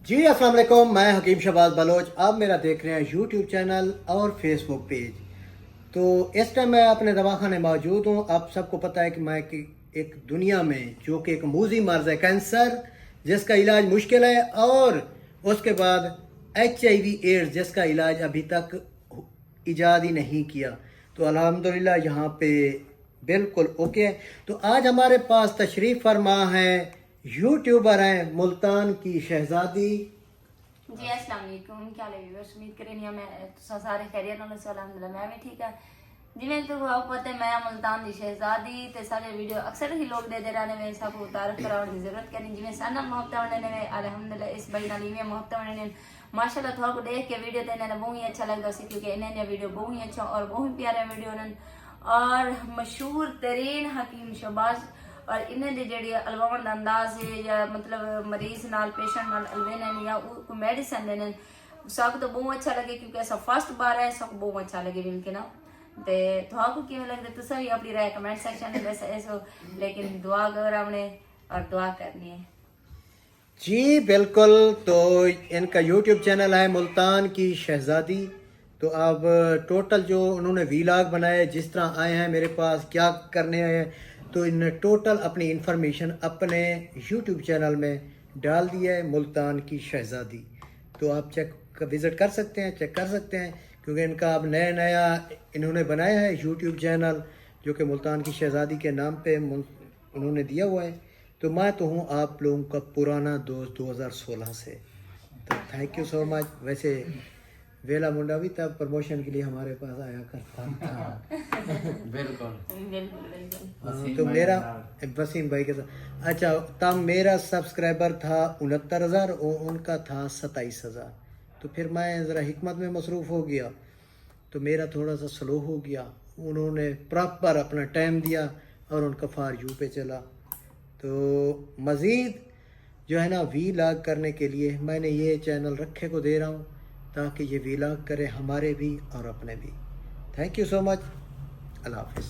जी अस्सलाम वालेकुम, मैं हकीम शहबाज बलोच। आप मेरा देख रहे हैं यूट्यूब चैनल और फेसबुक पेज। तो इस टाइम मैं अपने दवाखाने मौजूद हूँ। आप सबको पता है कि मैं एक दुनिया में जो कि एक मूजी मर्ज है, कैंसर, जिसका इलाज मुश्किल है, और उसके बाद HIV एड्स, जिसका इलाज अभी तक इजाद ही नहीं किया। तो अल्हम्दुलिल्लाह यहाँ पे बिल्कुल ओके है। तो आज हमारे पास तशरीफ़ फरमा है, यूट्यूबर हैं मुल्तान की शहजादी। जी अस्सलाम वालेकुम, क्या लगे बस उम्मीद करें नहीं मैं तो सारे खैरियत नाल से अल्हम्दुलिल्लाह मैं भी ठीक है। जिवें तो आपको पता है मैं मुल्तान दी शहजादी ते सारे वीडियो अक्सर ही लोग दे रहे ने सब तारीफ कराने की जरूरत करनी। जिवें साना मोहब्बत वंडने में अल्हम्दुलिल्लाह इस भाई नाल इवें मोहब्बत वंडने माशाल्लाह। थोड़ा को देख के वीडियो ते इन्हें बहुत ही अच्छा लगता सी, क्योंकि इन्हें वीडियो बहुत ही अच्छा और बहुत प्यारे वीडियो ने और मशहूर तरीन हकीम शहबाज और इन्हें दी जेडी अलवाण दा अंदाज है या मतलब मरीज नाल पेशेंट नाल अलवेने या कोई मेडिसिन देने सब तो बहुत अच्छा लगे, क्योंकि ऐसा फर्स्ट बार है, सब बहुत अच्छा लगे मिलके ना। ते थोड़ा किवें लगदे तुसा भी अपनी राय कमेंट सेक्शन में वैसे ऐसो, लेकिन दुआ कर हमने और दुआ करनी है। जी बिल्कुल। तो इनका यूट्यूब चैनल है मुल्तान की शहजादी। तो अब टोटल जो उन्होंने वीलॉग बनाए, जिस तरह आए हैं मेरे पास, क्या करने आए हैं, तो इन्होंने टोटल अपनी इन्फॉर्मेशन अपने यूट्यूब चैनल में डाल दिया है, मुल्तान की शहजादी। तो आप विज़िट कर सकते हैं, चेक कर सकते हैं, क्योंकि इनका अब नया इन्होंने बनाया है यूट्यूब चैनल, जो कि मुल्तान की शहजादी के नाम पे उन्होंने दिया हुआ है। तो मैं तो हूँ आप लोगों का पुराना दोस्त 2016 से। तो थैंक यू सो मच। वैसे वेला मुंडा भी तब प्रमोशन के लिए हमारे पास आया करता था। बिल्कुल तो मेरा वसीम भाई के साथ, अच्छा, तब मेरा सब्सक्राइबर था 69,000 और उनका था 27,000। तो फिर मैं ज़रा हिकमत में मसरूफ़ हो गया, तो मेरा थोड़ा सा स्लो हो गया। उन्होंने प्रॉपर अपना टाइम दिया और उनका फॉर यू पे चला। तो मज़ीद जो है ना वीलॉग करने के लिए मैंने ये चैनल रखे को दे रहा हूँ, ताकि ये वीलॉग करे हमारे भी और अपने भी। Thank you so much. Allah हाफिज़।